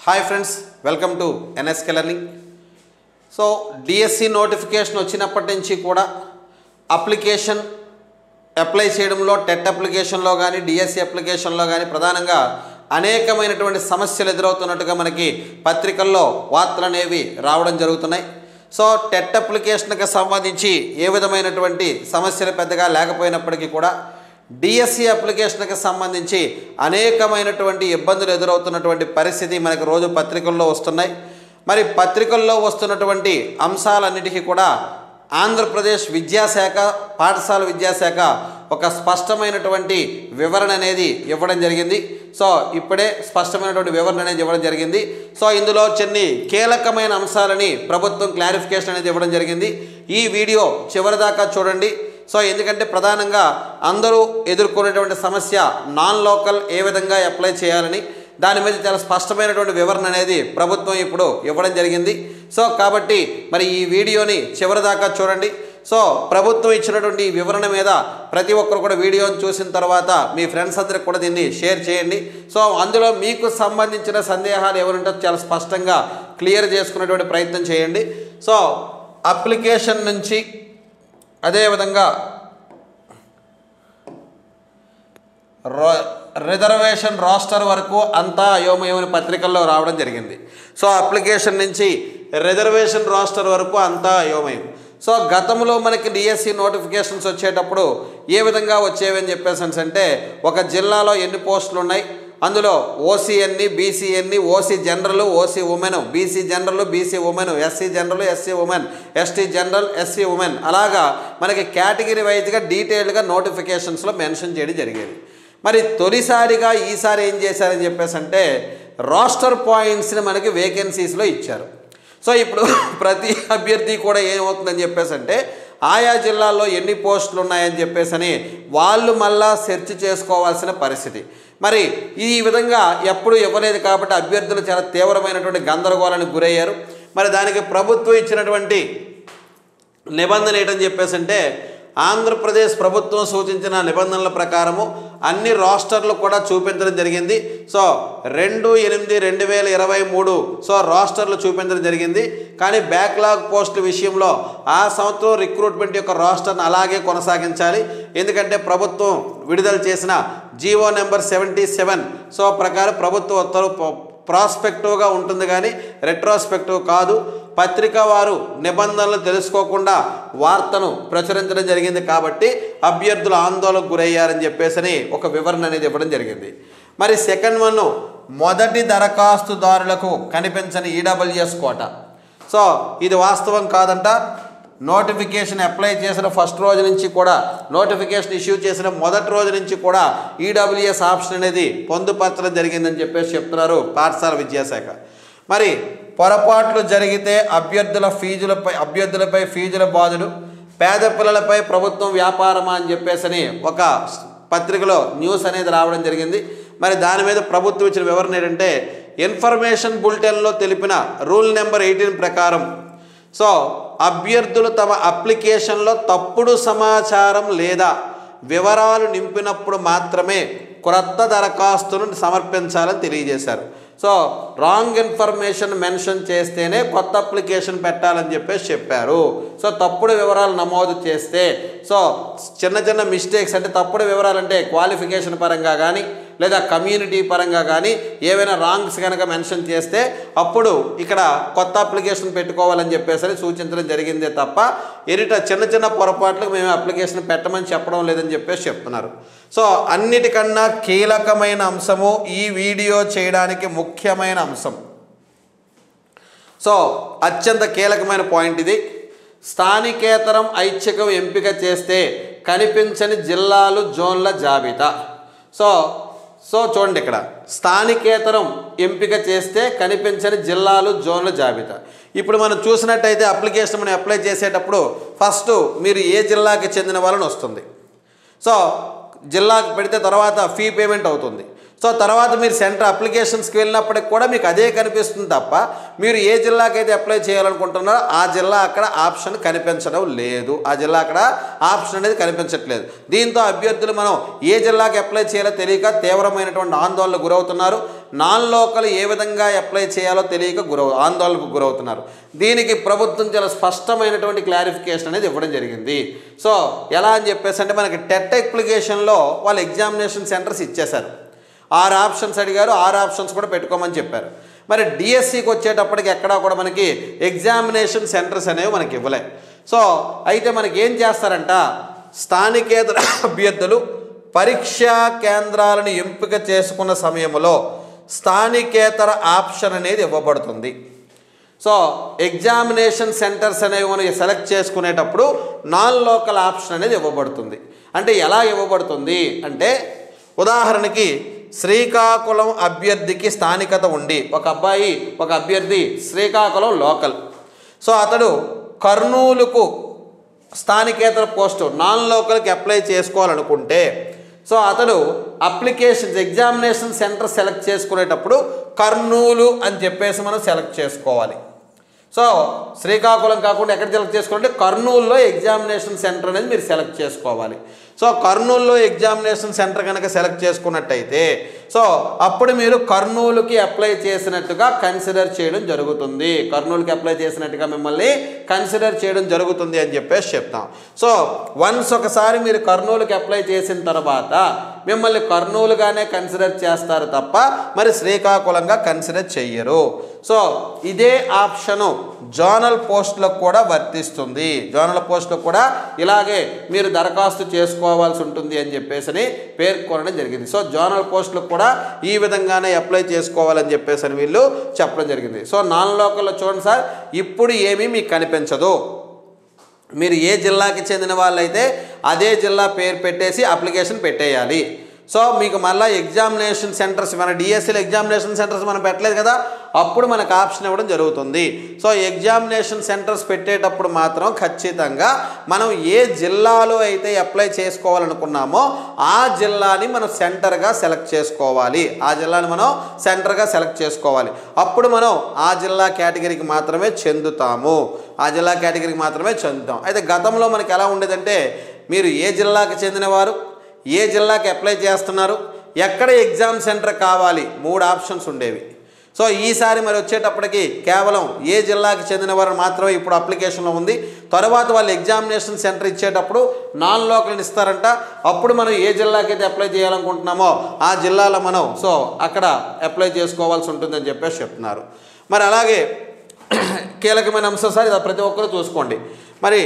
Hi friends, welcome to NSK learning. So DSC notification వచ్చినప్పటి నుంచి కూడా అప్లికేషన్ అప్లై చేయడంలో టెట్ అప్లికేషన్లో కానీ డిఎస్సి అప్లికేషన్లో కానీ ప్రధానంగా అనేకమైనటువంటి సమస్యలు ఎదురవుతున్నట్టుగా మనకి పత్రికల్లో వార్తలు అనేవి రావడం జరుగుతున్నాయి. సో టెట్ అప్లికేషన్కి సంబంధించి ఏ విధమైనటువంటి సమస్యలు పెద్దగా లేకపోయినప్పటికీ కూడా డిఎస్సి అప్లికేషన్కి సంబంధించి అనేకమైనటువంటి ఇబ్బందులు ఎదురవుతున్నటువంటి పరిస్థితి మనకి రోజు పత్రికల్లో వస్తున్నాయి. మరి పత్రికల్లో వస్తున్నటువంటి అంశాలన్నిటికీ కూడా ఆంధ్రప్రదేశ్ విద్యాశాఖ పాఠశాల విద్యాశాఖ ఒక స్పష్టమైనటువంటి వివరణ అనేది ఇవ్వడం జరిగింది. సో ఇప్పుడే స్పష్టమైనటువంటి వివరణ అనేది ఇవ్వడం జరిగింది. సో ఇందులో కొన్ని కీలకమైన అంశాలని ప్రభుత్వం క్లారిఫికేషన్ అనేది ఇవ్వడం జరిగింది. ఈ వీడియో చివరిదాకా చూడండి. సో ఎందుకంటే ప్రధానంగా అందరూ ఎదుర్కొనేటువంటి సమస్య నాన్ లోకల్ ఏ విధంగా అప్లై చేయాలని దాని మీద చాలా స్పష్టమైనటువంటి వివరణ అనేది ప్రభుత్వం ఇప్పుడు ఇవ్వడం జరిగింది. సో కాబట్టి మరి ఈ వీడియోని చివరిదాకా చూడండి. సో ప్రభుత్వం ఇచ్చినటువంటి ఈ వివరణ మీద ప్రతి ఒక్కరు కూడా వీడియోని చూసిన తర్వాత మీ ఫ్రెండ్స్ అందరికి కూడా దీన్ని షేర్ చేయండి. సో అందులో మీకు సంబంధించిన సందేహాలు ఎవరుంటే చాలా స్పష్టంగా క్లియర్ చేసుకునేటువంటి ప్రయత్నం చేయండి. సో అప్లికేషన్ నుంచి అదేవిధంగా రిజర్వేషన్ రాస్టర్ వరకు అంతా అయోమయమైన పత్రికల్లో రావడం జరిగింది. సో అప్లికేషన్ నుంచి రిజర్వేషన్ రాస్టర్ వరకు అంతా అయోమయం. సో గతంలో మనకి డిఎస్సి నోటిఫికేషన్స్ వచ్చేటప్పుడు ఏ విధంగా వచ్చేవి అని చెప్పేసి అంటే ఒక జిల్లాలో ఎన్ని పోస్టులు ఉన్నాయి, అందులో ఓసీ ఎన్ని, బీసీ ఎన్ని, OC general, OC women, BC general, BC women, SC general, SC women, ST general, SC women, అలాగా మనకి కేటగిరీ వైజ్గా డీటెయిల్డ్గా నోటిఫికేషన్స్లో మెన్షన్ చేయడం జరిగేది. మరి తొలిసారిగా ఈసారి ఏం చేశారని చెప్పేసి అంటే రాస్టర్ పాయింట్స్ని మనకి వేకెన్సీస్లో ఇచ్చారు. సో ఇప్పుడు ప్రతి అభ్యర్థి కూడా ఏమవుతుందని చెప్పేసి అంటే ఆయా జిల్లాల్లో ఎన్ని పోస్టులు ఉన్నాయని చెప్పేసి అని వాళ్ళు మళ్ళా సెర్చ్ చేసుకోవాల్సిన పరిస్థితి. మరి ఈ విధంగా ఎప్పుడు ఇవ్వలేదు కాబట్టి అభ్యర్థులు చాలా తీవ్రమైనటువంటి గందరగోళానికి గురయ్యారు. మరి దానికి ప్రభుత్వం ఇచ్చినటువంటి నిబంధన ఏంటని చెప్పేసి అంటే ఆంధ్రప్రదేశ్ ప్రభుత్వం సూచించిన నిబంధనల ప్రకారము అన్ని రాస్టర్లు కూడా చూపించడం జరిగింది. సో 2/8/2023 సో రాస్టర్లు చూపించడం జరిగింది. కానీ బ్యాక్లాగ్ పోస్టుల విషయంలో ఆ సంవత్సరం రిక్రూట్మెంట్ యొక్క రాస్టర్ను అలాగే కొనసాగించాలి. ఎందుకంటే ప్రభుత్వం విడుదల చేసిన జీవో నెంబర్ 77 సో ప్రకారం ప్రభుత్వ ఉత్తర్వు ప్రాస్పెక్టివ్గా ఉంటుంది కానీ రెట్రోస్పెక్టివ్ కాదు. పత్రిక వారు నిబంధనలు తెలుసుకోకుండా వార్తను ప్రచురించడం జరిగింది కాబట్టి అభ్యర్థులు ఆందోళనకు గురయ్యారని చెప్పేసి ఒక వివరణ అనేది ఇవ్వడం జరిగింది. మరి సెకండ్ వన్, మొదటి దరఖాస్తుదారులకు కనిపించని ఈడబ్ల్యూఎస్ కోట. సో ఇది వాస్తవం కాదంట. నోటిఫికేషన్ అప్లై చేసిన ఫస్ట్ రోజు నుంచి కూడా నోటిఫికేషన్ ఇష్యూ చేసిన మొదటి రోజు నుంచి కూడా ఈడబ్ల్యూఎస్ ఆప్షన్ అనేది పొందుపరచడం జరిగిందని చెప్పేసి చెప్తున్నారు పాఠశాల విద్యాశాఖ. మరి పొరపాట్లు జరిగితే అభ్యర్థులపై ఫీజుల బాధలు, పేద పిల్లలపై ప్రభుత్వం వ్యాపారమా అని చెప్పేసి ఒక పత్రికలో న్యూస్ అనేది రావడం జరిగింది. మరి దాని మీద ప్రభుత్వం ఇచ్చిన వివరణ ఏంటంటే ఇన్ఫర్మేషన్ బులెటిన్లో తెలిపిన రూల్ నెంబర్ 18 ప్రకారం సో అభ్యర్థులు తమ అప్లికేషన్లో తప్పుడు సమాచారం లేదా వివరాలు నింపినప్పుడు మాత్రమే క్రొత్త దరఖాస్తును సమర్పించాలని తెలియజేశారు. సో రాంగ్ ఇన్ఫర్మేషన్ మెన్షన్ చేస్తేనే కొత్త అప్లికేషన్ పెట్టాలని చెప్పేసి చెప్పారు. సో తప్పుడు వివరాలు నమోదు చేస్తే సో చిన్న మిస్టేక్స్ అంటే తప్పుడు వివరాలు అంటే క్వాలిఫికేషన్ పరంగా కానీ లేదా కమ్యూనిటీ పరంగా కానీ ఏవైనా రాంగ్స్ కనుక మెన్షన్ చేస్తే అప్పుడు ఇక్కడ కొత్త అప్లికేషన్ పెట్టుకోవాలని చెప్పేసి సూచించడం జరిగిందే తప్ప చిన్న పొరపాట్లకు మేము అప్లికేషన్ పెట్టమని చెప్పడం లేదని చెప్పేసి చెప్తున్నారు. సో అన్నిటికన్నా కీలకమైన అంశము ఈ వీడియో చేయడానికి ముఖ్యమైన అంశం. సో అత్యంత కీలకమైన పాయింట్ ఇది. స్థానికేతరం ఐచ్ఛికం ఎంపిక చేస్తే కనిపించని జిల్లాలు జోన్ల జాబితా. సో చూడండి, ఇక్కడ స్థానికేతరం ఎంపిక చేస్తే కనిపించని జిల్లాలు జోన్ల జాబితా. ఇప్పుడు మనం చూసినట్టయితే అప్లికేషన్ మనం అప్లై చేసేటప్పుడు ఫస్ట్ మీరు ఏ జిల్లాకి చెందిన వాళ్ళని వస్తుంది. సో జిల్లాకు పెడితే తర్వాత ఫీ పేమెంట్ అవుతుంది. సో తర్వాత మీరు సెంటర్ అప్లికేషన్స్కి వెళ్ళినప్పటికి కూడా మీకు అదే కనిపిస్తుంది తప్ప మీరు ఏ జిల్లాకైతే అప్లై చేయాలనుకుంటున్నారో ఆ జిల్లా అక్కడ ఆప్షన్ కనిపించడం లేదు, ఆ జిల్లా అక్కడ ఆప్షన్ అనేది కనిపించట్లేదు. దీంతో అభ్యర్థులు మనం ఏ జిల్లాకి అప్లై చేయాలో తెలియక తీవ్రమైనటువంటి ఆందోళనకు గురవుతున్నారు. నాన్ లోకల్ ఏ విధంగా అప్లై చేయాలో తెలియక ఆందోళనకు గురవుతున్నారు. దీనికి ప్రభుత్వం చాలా స్పష్టమైనటువంటి క్లారిఫికేషన్ అనేది ఇవ్వడం జరిగింది. సో ఎలా అని చెప్పేసి అంటే మనకి టెట్ అప్లికేషన్లో వాళ్ళు ఎగ్జామినేషన్ సెంటర్స్ ఇచ్చేశారు. 6 ఆప్షన్స్ అడిగారు, 6 ఆప్షన్స్ కూడా పెట్టుకోమని చెప్పారు. మరి డిఎస్సికి వచ్చేటప్పటికి ఎక్కడా కూడా మనకి ఎగ్జామినేషన్ సెంటర్స్ అనేవి మనకి ఇవ్వలే. సో అయితే మనకి ఏం చేస్తారంట, స్థానికేతర అభ్యర్థులు పరీక్షా కేంద్రాలను ఎంపిక చేసుకున్న సమయంలో స్థానికేతర ఆప్షన్ అనేది ఇవ్వబడుతుంది. సో ఎగ్జామినేషన్ సెంటర్స్ అనేవి మనం సెలెక్ట్ చేసుకునేటప్పుడు నాన్ లోకల్ ఆప్షన్ అనేది ఇవ్వబడుతుంది. అంటే ఎలా ఇవ్వబడుతుంది అంటే ఉదాహరణకి శ్రీకాకుళం అభ్యర్థికి స్థానికత ఉండి ఒక అభ్యర్థి శ్రీకాకుళం లోకల్, సో అతడు కర్నూలుకు స్థానికేతర పోస్టు నాన్ లోకల్కి అప్లై చేసుకోవాలనుకుంటే సో అతడు ఎగ్జామినేషన్ సెంటర్ సెలెక్ట్ చేసుకునేటప్పుడు కర్నూలు అని చెప్పేసి మనం సెలెక్ట్ చేసుకోవాలి. సో శ్రీకాకుళం కాకుండా ఎక్కడ సెలెక్ట్ చేసుకోవాలంటే కర్నూలులో ఎగ్జామినేషన్ సెంటర్ అనేది మీరు సెలెక్ట్ చేసుకోవాలి. సో కర్నూలులో ఎగ్జామినేషన్ సెంటర్ కనుక సెలెక్ట్ చేసుకున్నట్టయితే సో అప్పుడు మీరు కర్నూలుకి అప్లై చేసినట్టుగా కన్సిడర్ చేయడం జరుగుతుంది, కర్నూలుకి అప్లై చేసినట్టుగా మిమ్మల్ని కన్సిడర్ చేయడం జరుగుతుంది అని చెప్పేసి చెప్తాం. సో వన్స్ ఒకసారి మీరు కర్నూలుకి అప్లై చేసిన తర్వాత మిమ్మల్ని కర్నూలుగానే కన్సిడర్ చేస్తారు తప్ప మరి శ్రీకాకుళంగా కన్సిడర్ చెయ్యరు. సో ఇదే ఆప్షను జోనల్ పోస్టులకు కూడా వర్తిస్తుంది. జోనల్ పోస్టులకు కూడా ఇలాగే మీరు దరఖాస్తు చేసుకోవాల్సి ఉంటుంది అని చెప్పేసి పేర్కొనడం జరిగింది. సో జోనల్ పోస్టులకు కూడా ఈ విధంగానే అప్లై చేసుకోవాలని చెప్పేసి వీళ్ళు చెప్పడం జరిగింది. సో నాన్ లోకల్లో చూడండి సార్, ఇప్పుడు ఏమీ మీకు కనిపించదు. మీరు ఏ జిల్లాకి చెందిన వాళ్ళైతే అదే జిల్లా పేరు పెట్టేసి అప్లికేషన్ పెట్టేయాలి. సో మీకు మళ్ళీ ఎగ్జామినేషన్ సెంటర్స్ మన డిఎస్సిలో ఎగ్జామినేషన్ సెంటర్స్ మనం పెట్టలేదు కదా, అప్పుడు మనకు ఆప్షన్ ఇవ్వడం జరుగుతుంది. సో ఎగ్జామినేషన్ సెంటర్స్ పెట్టేటప్పుడు మాత్రం ఖచ్చితంగా మనం ఏ జిల్లాలో అయితే అప్లై చేసుకోవాలనుకున్నామో ఆ జిల్లాని మనం సెంటర్గా సెలెక్ట్ చేసుకోవాలి, ఆ జిల్లాని మనం సెంటర్గా సెలెక్ట్ చేసుకోవాలి. అప్పుడు మనం ఆ జిల్లా కేటగిరీకి మాత్రమే చెందుతాము, ఆ జిల్లా కేటగిరీకి మాత్రమే చెందుతాం. అయితే గతంలో మనకి ఎలా ఉండేదంటే మీరు ఏ జిల్లాకి చెందినవారు, ఏ జిల్లాకి అప్లై చేస్తున్నారు, ఎక్కడ ఎగ్జామ్ సెంటర్ కావాలి, 3 ఆప్షన్స్ ఉండేవి. సో ఈసారి మరి వచ్చేటప్పటికి కేవలం ఏ జిల్లాకి చెందిన వారు మాత్రమే ఇప్పుడు అప్లికేషన్లో ఉంది. తర్వాత వాళ్ళు ఎగ్జామినేషన్ సెంటర్ ఇచ్చేటప్పుడు నాన్ లోకల్ని ఇస్తారంట. అప్పుడు మనం ఏ జిల్లాకి అయితే అప్లై చేయాలనుకుంటున్నామో ఆ జిల్లాలో మనం సో అక్కడ అప్లై చేసుకోవాల్సి ఉంటుందని చెప్పేసి చెప్తున్నారు. మరి అలాగే కీలకమైన అంశం సార్, ఇది ప్రతి ఒక్కరూ చూసుకోండి. మరి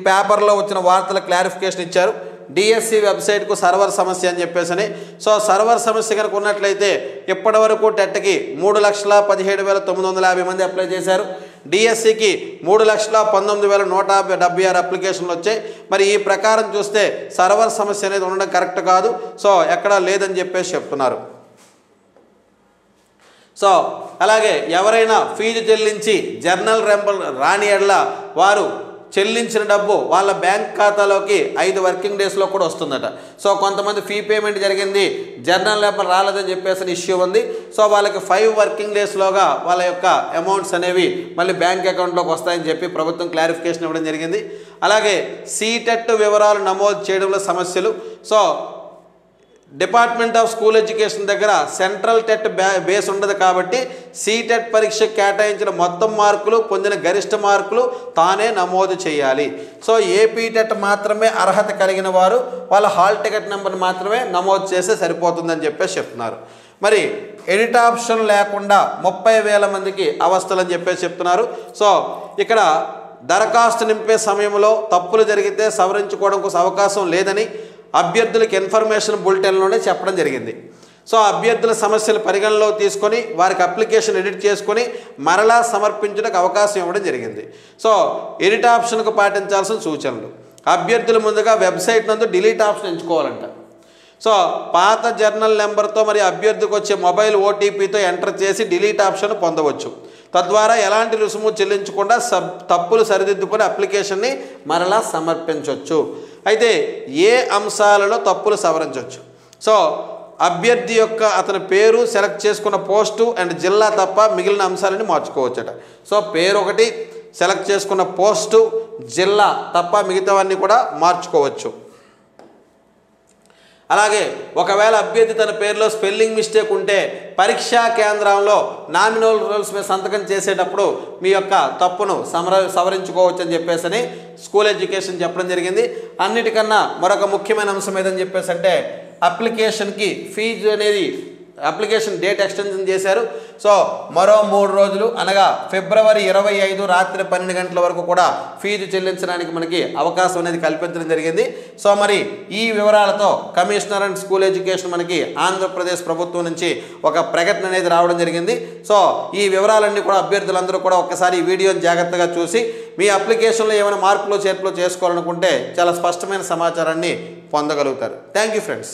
పేపర్లో వచ్చిన వార్తల క్లారిఫికేషన్ ఇచ్చారు. డిఎస్సి వెబ్సైట్కు సర్వర్ సమస్య అని చెప్పేసి. సో సర్వర్ సమస్య కనుక ఉన్నట్లయితే ఇప్పటి వరకు టెట్కి 3,17,950 మంది అప్లై చేశారు. డిఎస్సికి 3,19,176 అప్లికేషన్లు వచ్చాయి. మరి ఈ ప్రకారం చూస్తే సర్వర్ సమస్య అనేది ఉండడం కరెక్ట్ కాదు. సో ఎక్కడా లేదని చెప్పేసి చెప్తున్నారు. సో అలాగే ఎవరైనా ఫీజు చెల్లించి జర్నల్ రెంబల్ రాని ఎడల వారు చెల్లించిన డబ్బు వాళ్ళ బ్యాంక్ ఖాతాలోకి 5 వర్కింగ్ డేస్లో కూడా వస్తుందట. సో కొంతమంది ఫీ పేమెంట్ జరిగింది, జర్నల్ నెంబర్ రాలేదని చెప్పేసి ఇష్యూ ఉంది. సో వాళ్ళకి 5 వర్కింగ్ డేస్లోగా వాళ్ళ యొక్క అమౌంట్స్ అనేవి మళ్ళీ బ్యాంక్ అకౌంట్లోకి వస్తాయని చెప్పి ప్రభుత్వం క్లారిఫికేషన్ ఇవ్వడం జరిగింది. అలాగే సీటెట్ వివరాలు నమోదు చేయడంలో సమస్యలు. So department of school education దగ్గర సెంట్రల్ టెట్ బేస్ ఉండదు కాబట్టి సీటెట్ పరీక్ష కేటాయించిన మొత్తం మార్కులు, పొందిన గరిష్ట మార్కులు తానే నమోదు చేయాలి. సో ఏపీ టెట్ మాత్రమే అర్హత కలిగిన వారు వాళ్ళ హాల్ టికెట్ నెంబర్ మాత్రమే నమోదు చేస్తే సరిపోతుందని చెప్పేసి చెప్తున్నారు. మరి ఎడిట్ ఆప్షన్ లేకుండా 30,000 మందికి అవస్థలని చెప్పేసి చెప్తున్నారు. సో ఇక్కడ దరఖాస్తు నింపే సమయంలో తప్పులు జరిగితే సవరించుకోవడం అవకాశం లేదని అభ్యర్థులకు ఇన్ఫర్మేషన్ బులెటిన్లోనే చెప్పడం జరిగింది. సో అభ్యర్థుల సమస్యలు పరిగణలో తీసుకొని వారికి అప్లికేషన్ ఎడిట్ చేసుకొని మరలా సమర్పించడానికి అవకాశం ఇవ్వడం జరిగింది. సో ఎడిట్ ఆప్షన్కు పాటించాల్సిన సూచనలు: అభ్యర్థులు ముందుగా వెబ్సైట్ నందు డిలీట్ ఆప్షన్ ఎంచుకోవాలంట. సో పాత జర్నల్ నెంబర్తో మరి అభ్యర్థికి వచ్చే మొబైల్ ఓటీపీతో ఎంటర్ చేసి డిలీట్ ఆప్షన్ పొందవచ్చు. తద్వారా ఎలాంటి రుసుము చెల్లించకుండా తప్పులు సరిదిద్దుకొని అప్లికేషన్ని మరలా సమర్పించవచ్చు. అయితే ఏ అంశాలలో తప్పులు సవరించవచ్చు? సో అభ్యర్థి యొక్క అతని పేరు, సెలెక్ట్ చేసుకున్న పోస్టు అండ్ జిల్లా తప్ప మిగిలిన అంశాలని మార్చుకోవచ్చట. సో పేరు ఒకటి, సెలెక్ట్ చేసుకున్న పోస్టు, జిల్లా తప్ప మిగతావన్నీ కూడా మార్చుకోవచ్చు. అలాగే ఒకవేళ అభ్యర్థి తన పేరులో స్పెల్లింగ్ మిస్టేక్ ఉంటే పరీక్షా కేంద్రంలో నామినల్ రూల్స్ మీద సంతకం చేసేటప్పుడు మీ యొక్క తప్పును సవరించుకోవచ్చు అని చెప్పేసి స్కూల్ ఎడ్యుకేషన్ చెప్పడం జరిగింది. అన్నిటికన్నా మరొక ముఖ్యమైన అంశం ఏదని చెప్పేసి అంటే అప్లికేషన్కి ఫీజు అనేది అప్లికేషన్ డేట్ ఎక్స్టెన్షన్ చేశారు. సో మరో 3 రోజులు అనగా ఫిబ్రవరి 25 రాత్రి 12 గంటల వరకు కూడా ఫీజు చెల్లించడానికి మనకి అవకాశం అనేది కల్పించడం జరిగింది. సో మరి ఈ వివరాలతో కమిషనర్ అండ్ స్కూల్ ఎడ్యుకేషన్ మనకి ఆంధ్రప్రదేశ్ ప్రభుత్వం నుంచి ఒక ప్రకటన అనేది రావడం జరిగింది. సో ఈ వివరాలన్నీ కూడా అభ్యర్థులందరూ కూడా ఒక్కసారి ఈ వీడియోని జాగ్రత్తగా చూసి మీ అప్లికేషన్లో ఏమైనా మార్పులు చేర్పులు చేసుకోవాలనుకుంటే చాలా స్పష్టమైన సమాచారాన్ని పొందగలుగుతారు. Thank you friends.